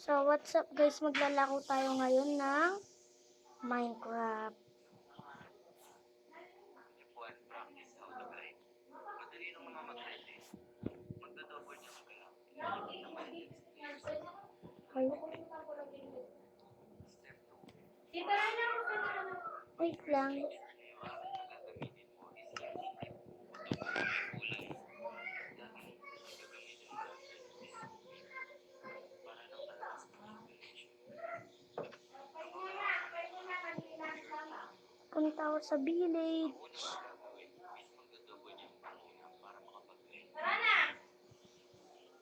So, what's up guys? Maglalaro tayo ngayon ng Minecraft. Wait lang. Punta ako sa village.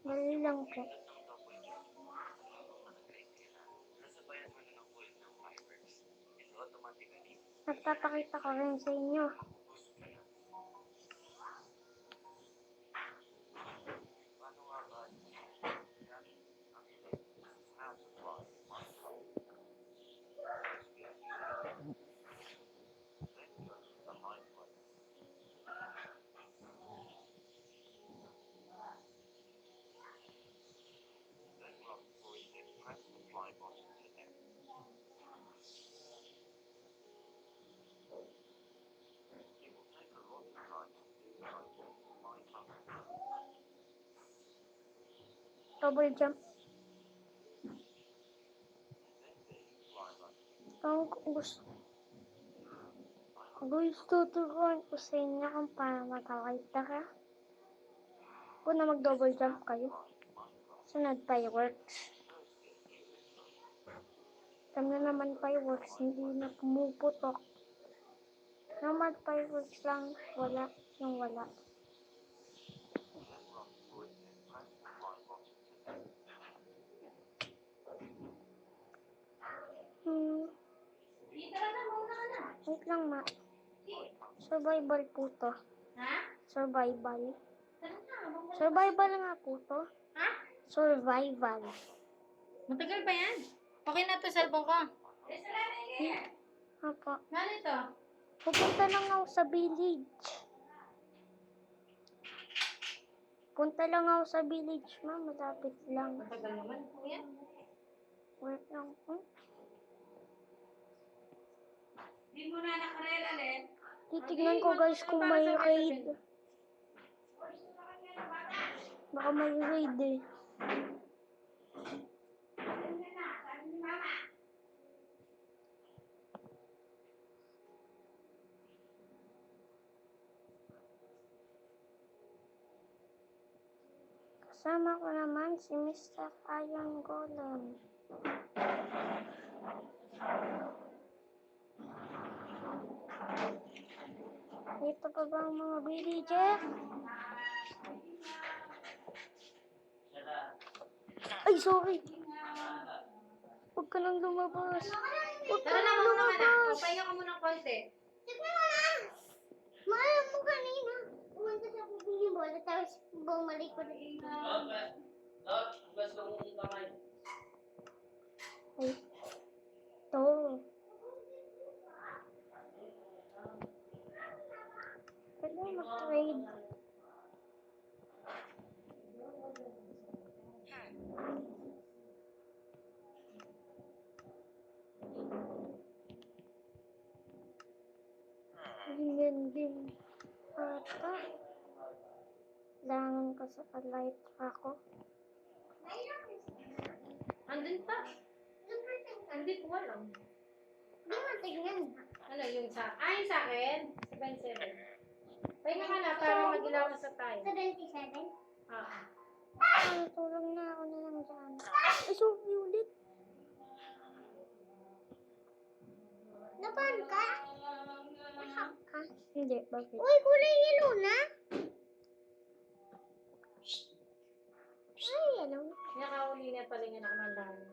Dali lang po. Nagpapakita ko rin sa inyo. Double jump. Gusto turuan ko sa inyo kung paano magkakaita ka. Kung na mag-double jump kayo. Sunod, fireworks. Alam na naman fireworks, hindi na pumuputok. Normal fireworks lang, wala yung wala. Wait lang ma. Survival po to. Ha? Survival. Survival nga po to. Ha? Survival. Matagal pa yan. Okay na to cellphone ko. Apo. Ano ito? Pupunta lang ako sa village. Punta lang ako sa village, ma. Malapit lang. Matagal naman po yan. Wait lang po. Hindi mo na nakarel, Alen. Titignan ko guys kung may raid. Baka may raid eh. Kasama ko naman si Mr. Iron Golem. Dito pa ba ang mga villager? Ay, sorry. Huwag ka nang lumabas. Huwag ka Tara na, nang mauna ka na. lumabas. Papahinga ka muna ng konti. Tignan mo na! Mahal mo kanina. Pumunta sa pipili mo, tapos bumalik ko na dito. Hugas ka mong kamay. Ay, ito. Pwede mag-trade. Ganyan din. Ata. Kailangan ko sa light ako. Andun pa. Andun po lang. Di mo tignan. Ano yung sa... yung sa akin? 77. Pahinga ka na para mag-ilaw na sa tayo. 77? Oo. Tulog na ako na lang dyan. Ay, sorry ulit. Napan ka? Napak ka? Hindi, bakit? Uy, kulay yellow na. Ay, yellow. Nakahuli na pala nga ako ng dami.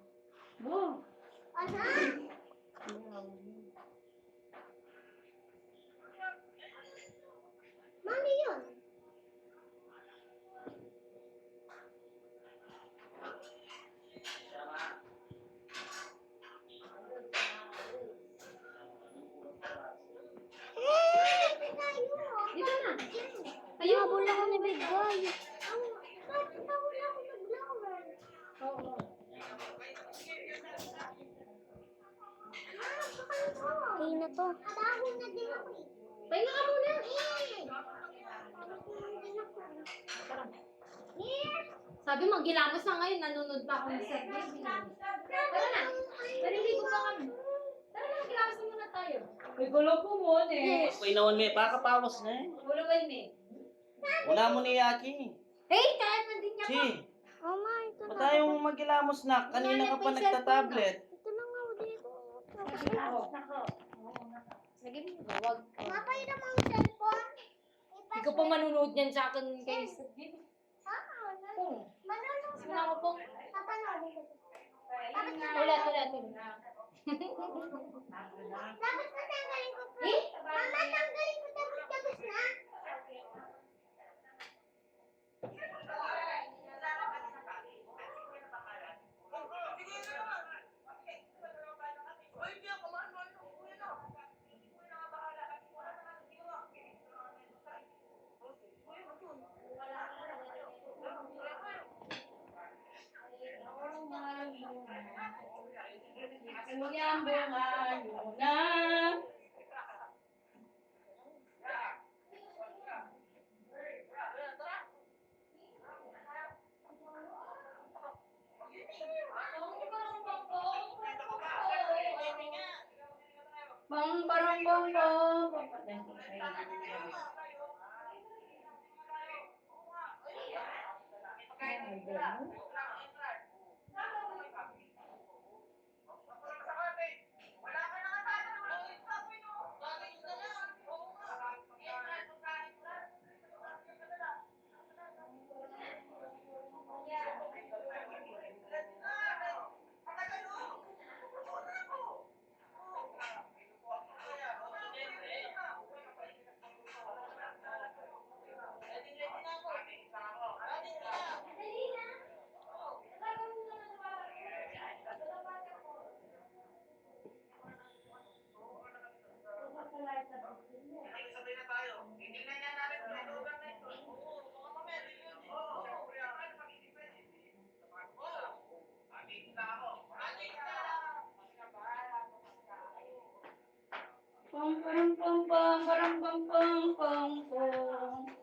Boom! Asan? Mami yun. Dito na. Ayun, habol ako ni Big Guy. Bakit nawala ako ng blower? Oo. bagay na to. Abaho na din ako eh. Pahinga ka muna. Sabi mo, gilamos na ngayon. Nanonood pa ako ng set. Tara na. Naliligo pa kami. Tara na, gilamos na muna tayo. May gulo po mo, eh. Yes. Painawan mo eh. Pakapawas na eh. Guluin, eh. Wala mo ni Yaki. Hey, kaya na din niya Si, Oh ma, ito ba't na. tayong magilamos na? Kanina ka pa nagta-tablet. Ito na nga, dito. Sige, wag. Mapairam ang cellphone. Hindi ko pa manunood niyan sa akin kay Manunod Sige na ako po. Papanoodin ko. Ulat. Tapos natanggalin ko pa. Mama, tanggalin ko tapos na. Bang barang bang bang. Bang barang bang bang barang bang bang bang bang.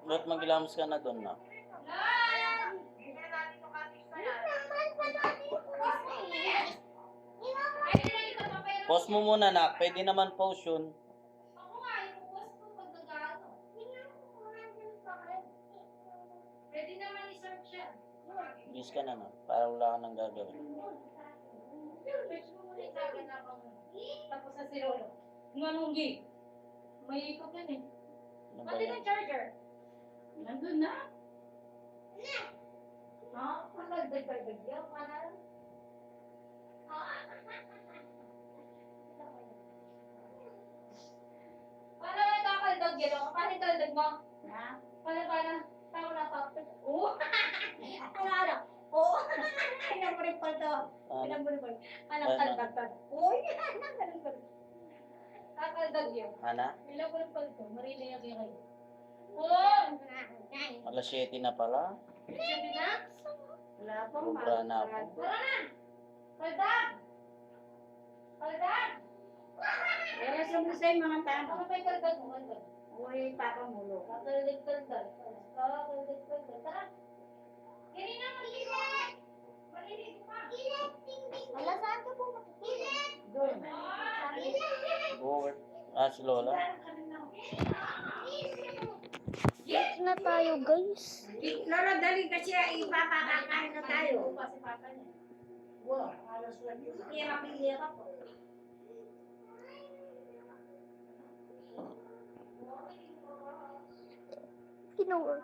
Ba't magilamos ka na doon na? Pause mo muna na. Pwede naman pause yun. Ako nga, yung post ko pag nag-ano. Pwede naman i-search yan. Bis ka na na. Para wala ka nang gagawin. Search mo muna yung sabi na ako. Tapos na si Lolo. Manunggi. May ikot yan eh. Ano ba Pati yan? ng charger. Nandun na. Ha? Pagdagdag yan. Paano? Paano yung kakaldag yun? Paano yung kaldag mo? Ha? Paano? Tao na papit. Oo. Ano? Oo. Ilan mo rin pa ito. Ilan mo rin pa. Anong kaldag ka? Uy! Anong kaldag ka? Kakaldag yun. Ana? Ilan mo rin pa ito. Marilaya kayo. Oo! Alas 7 na pala. Sabi na? Wala po. Sobra na ako. Tara na! Kaldag! Kaldag! Kaya sa sa'yo mga tao. Ano pa yung kaldag mo? Kaldag. Uy, papa mulo. Kaldag. Kaldag. Tara! Kini na, malilit! Malilit pa! Wala saan ka po makikilit? Doon. Over. Si Lola. Eat na tayo, guys. Lolo, dali kasi ipapakakain na tayo. Kasi papa niya. Wow, halos lang yun. Hirap po. Ginawa.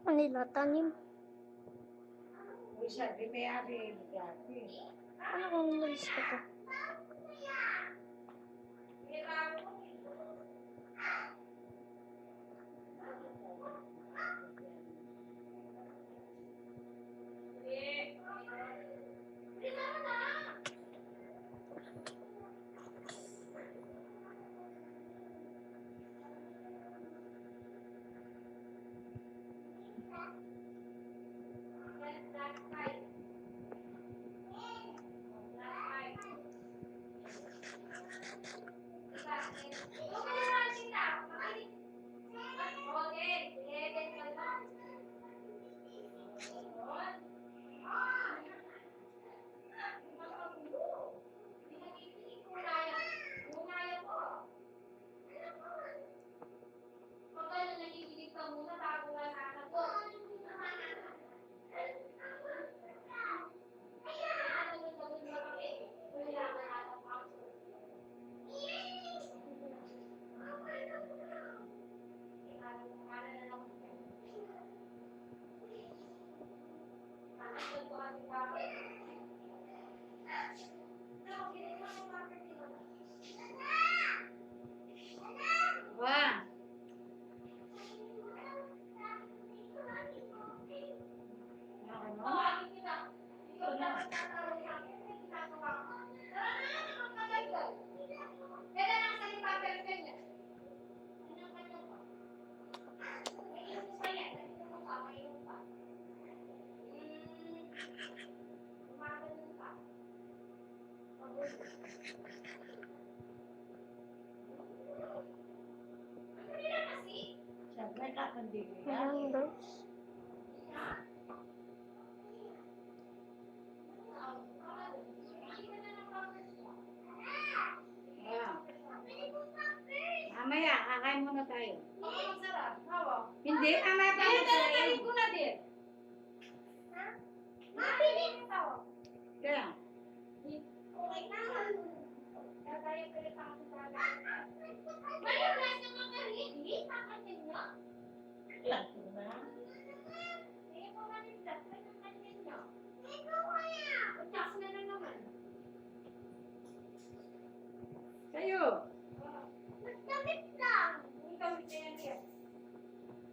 Ano nila, tanim. Ano kung inalis ko to? Wah. Ayan guys. Mamaya, kakain muna tayo. Hindi, mamaya pa magsarayin. Ko na din. Kaya. Sa'yo. Nagdamit lang.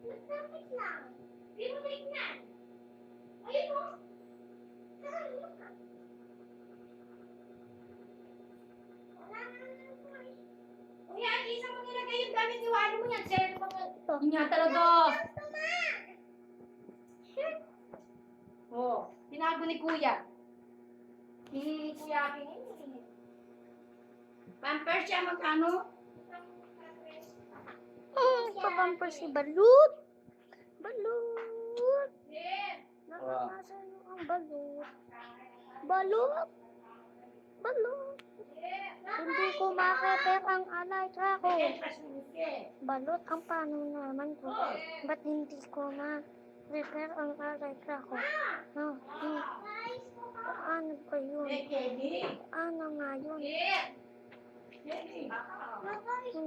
Nagdamit lang. Di mo tignan. Ayun mo. Wala na naman. Kuya, isa mo nilagay yung gamit ni Wally mo yan. Sir, niya talaga. Oh, tinago ni Kuya. Ni Kuya akin. Pampers siya magkano? Pabamper si Balut. Balut. Nasaan ang balut? Balut. Balut. Hindi ko makapek ang alay ko. Balot ang paano naman ko. Ba't hindi ko ma-repair ang alay ko? No. Paano ba yun? Paano nga yun?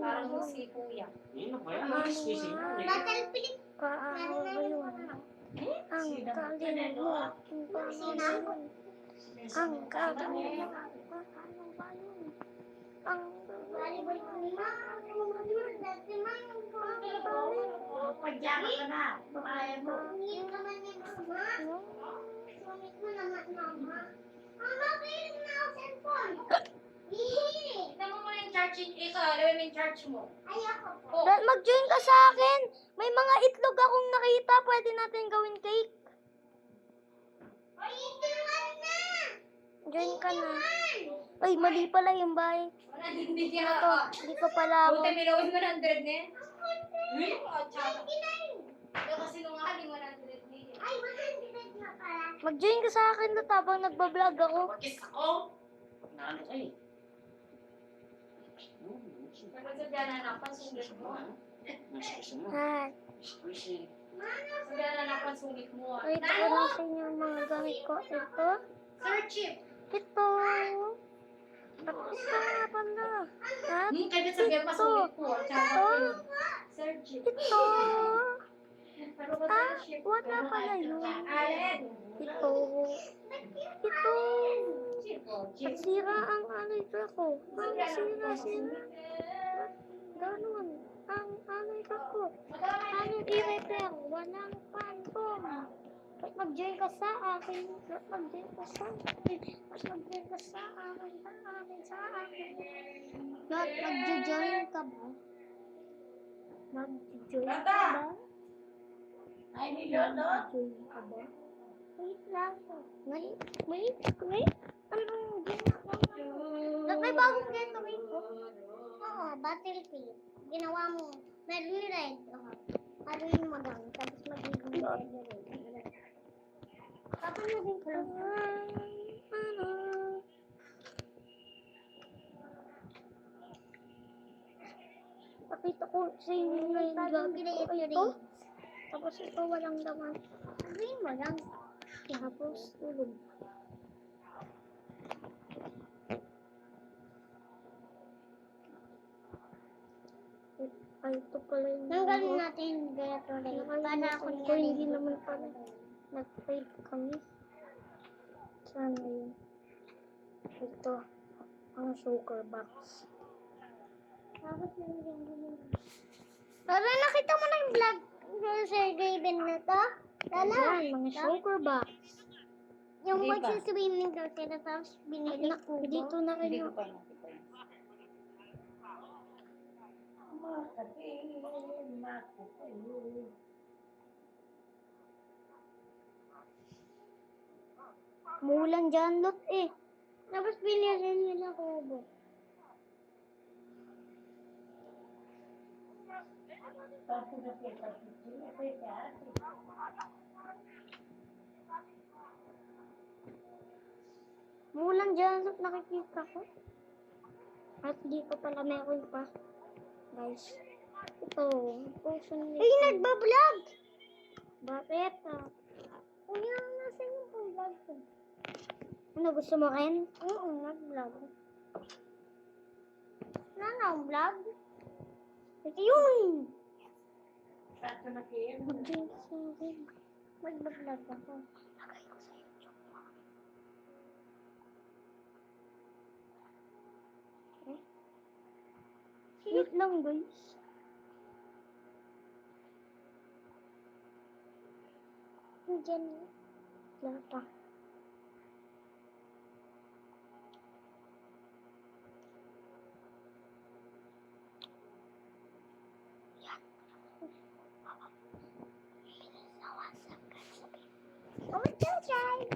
Parang si Kuya. Yun ba yan? Ang squeezing mo. Tatalpilik. Paano ba yun? Ang galing mo. Ang galing mo. Paano ba yun? Ang Volleyball ko na. Dati man. Padyama ka na. Pumaya mo. Sungit naman ni Mama. Sungit mo naman, Mama. Mama, kayo na ako cellphone. Tignan mo muna yung charge. Lawin mo yung charge mo. Ayoko po. Mag-join ka sa akin. May mga itlog akong nakita. Pwede natin gawin cake. Ay, ituwan na. Join ka na. Ay, mali pala yung bahay. Wala, hindi niya Ito, ako. hindi ko pala ako. Buta, milawin 100 na yan. Tsaka. 99. Ito kasi nung aling 100 na yan. Ay, 100 na pala. Mag-join ka sa akin na habang nagbablog ako. Kiss ako. Naano ka eh. Pero sa dyan anak, pansungit mo. Squeezing mo. Hi. Squeezing. Sa dyan anak, pansungit mo. Wait ko lang sa inyo ang mga gamit ko. Ito. Sir Chip. Ito. At ito nga pala. At Kaya sabihan pa sungit po. Tsaka. Sir Chip. ito. Pero ba sir Wala pala yun. Alin? Ito. Nasira ang anay ko. Sira. Ganon. Ang anay ko. Ano i-repair? Walang phantom. Ba't mag-join ka sa akin? Ba't mag-join ka sa akin? Ba't magjo-join ka ba? Mag-join ka Tata! ba? Ay, niloto? Mag-join ka ba? Wait lang. Wait. Anong ginagawa mo? Ba't may bagong ganito ko? Oo, Battlefield. Ginawa mo. Nag-red. Haluin mo lang. Tapos magiging red. Tapos naging close. Pakita ko sa inyo na yung Bagong gamit ko. ginagawa Ito. Tapos ito walang laman. Haluin mo lang. Tapos tulog. Ay, ito pala yung Tanggalin natin yung Gatorade. Para Nakalimutan ako ko, hindi naman pala. Nag-type kami. Saan na yun? Ito. Ang sugar box. Tapos yung Lala, nakita mo na yung vlog ng Sir Raven na to? Lala, Ayan, mga sugar box. yung Hindi pa. magsiswimming daw sila tapos binili ko. Dito na Hindi kayo. ko pa nakita yun. Mulan dyan, look eh. Tapos binili nila kubo. Mulan dyan, look, nakikita ko. At dito pala meron pa. Guys. Ito. Potion Ay, nagbablog! Bakit? Kuya, nasa yung pong vlog ko? Ano, gusto mo rin? Oo, nag-vlog. Wala na akong vlog. Yun! Kaso na kayo. Mag-join ka sa akin. Mag-vlog ako. Lagay ko sa YouTube. Wait lang, guys. Diyan. Wala pa. Oh, try.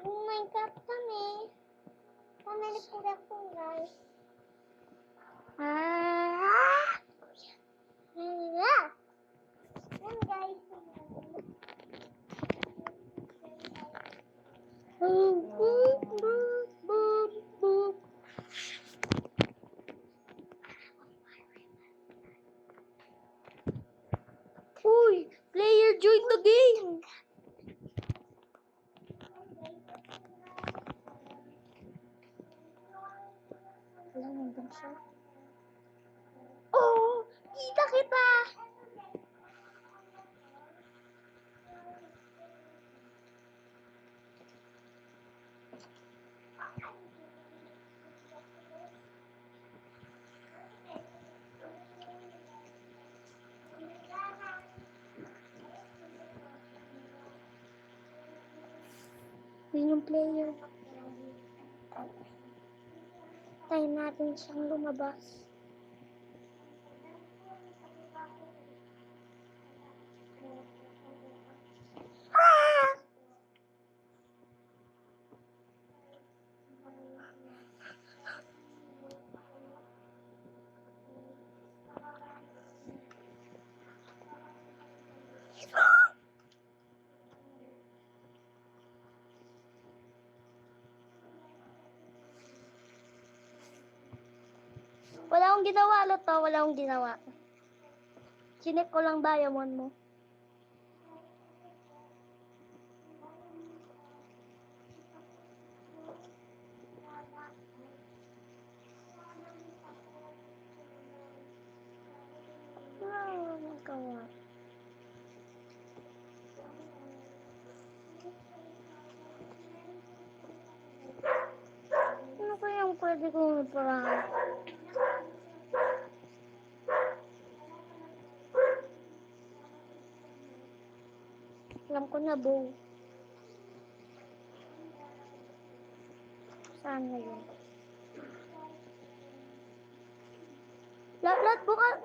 Oh my God, kami. Kami nagpura-pura, guys. Ah! Yan, guys. Boop, boop, boop, boop, boop. Uy! Player join the game! Wala, nandun siya. Oh! Kita kita! Yun yung player. Tayo natin siyang lumabas. Ah! Wala akong ginawa, Loto. Wala akong ginawa. Chinek ko lang diamond mo. Wow. Alam ko na, bow. Saan na yun? Lahat bukas.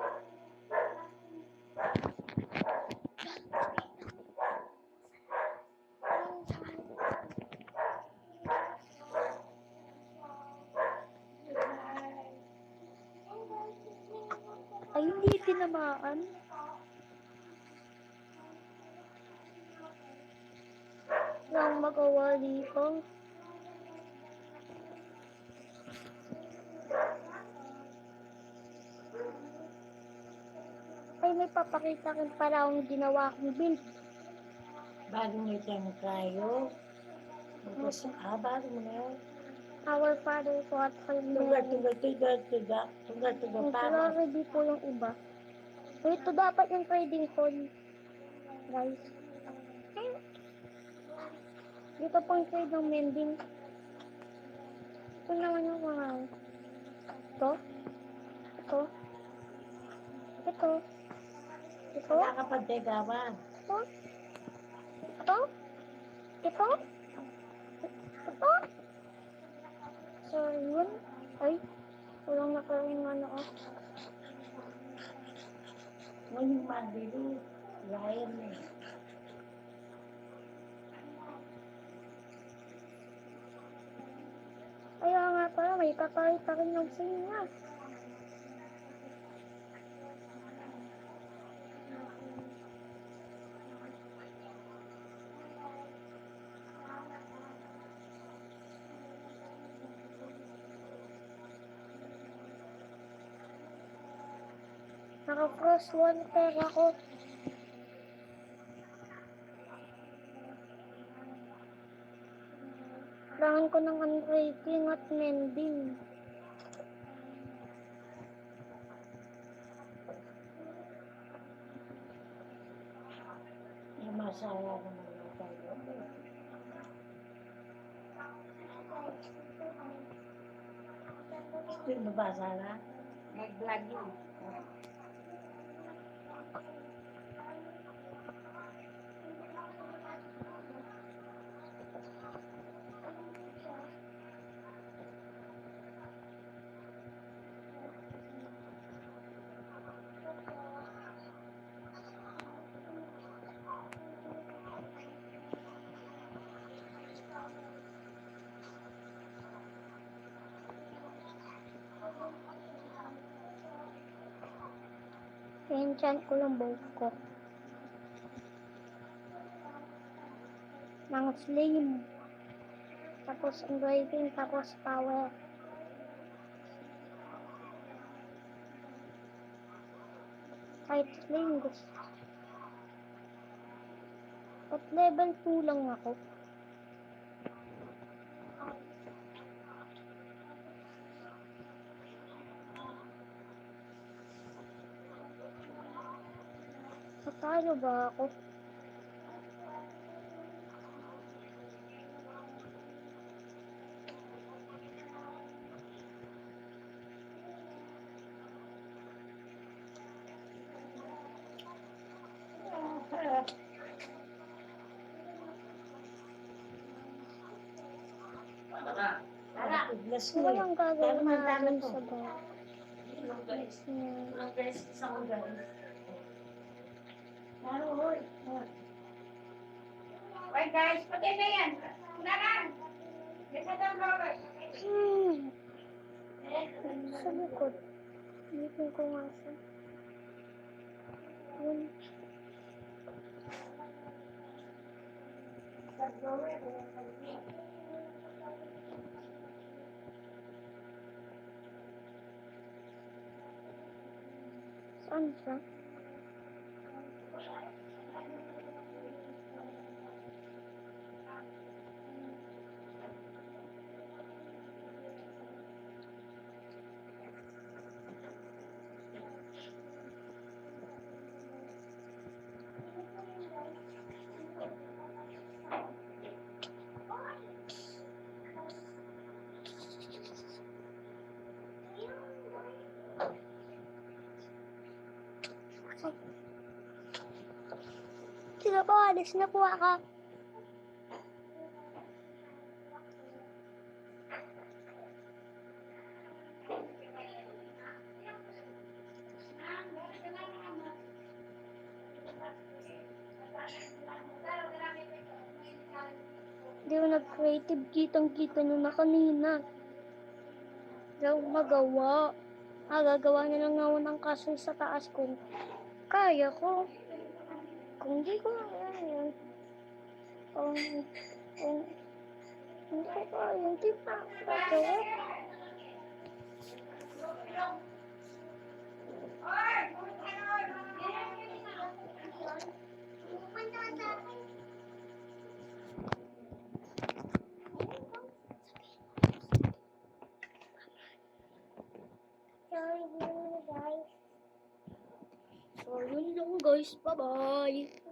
Ay, hindi tinamaan. Walang magawa dito. Ay, may papakita rin pala akong ginawa kong build. Bago mo itang tayo. Bago mo na yun. Our Father who art in heaven. Tuga. Para. Ready po yung iba. Ito dapat yung trading call. Guys. Dito pang trade ng mending. Ito naman yung mga... Ito. Ito. Ito. Ito. Wala ka pagdegawan. Ito. Ito. Ito. Ito. So, yun. Ay. Walang nakaring ano oh. Ngayon mabili. Ryan eh. Kaya nga pala, may kakahit rin ng singa. Naka-cross one pair ako. Kailangan ko ng unbreaking at mending. May masaya naman na tayo. Gusto yung mabasa na? Nag-vlog yun. I-enchant ko yung bow ko. Ng flame. Tapos unbreaking, tapos power. Kahit flame gusto. At level 2 lang ako. Patalo ba ako? Bless Ano mo ang gagawin Tama natin to. sa bahay? Guys, isa ko guys. Laro, hoy. Wait guys, pati na yan. Naran! Dito daw, Robert. Sa likod. Dito ko nga siya. Yun. Saan siya? Sige po, alis na po ako. Hindi ko nag-creative, kitang-kita nyo na kanina. Hindi ako magawa. Gagawa na lang ako ng kasoy sa taas kung kaya ko. Kung di ko kaya, kung hindi ko kaya, hindi pa ako gagawa. Sorry, guys. So, yun lang guys. Bye-bye.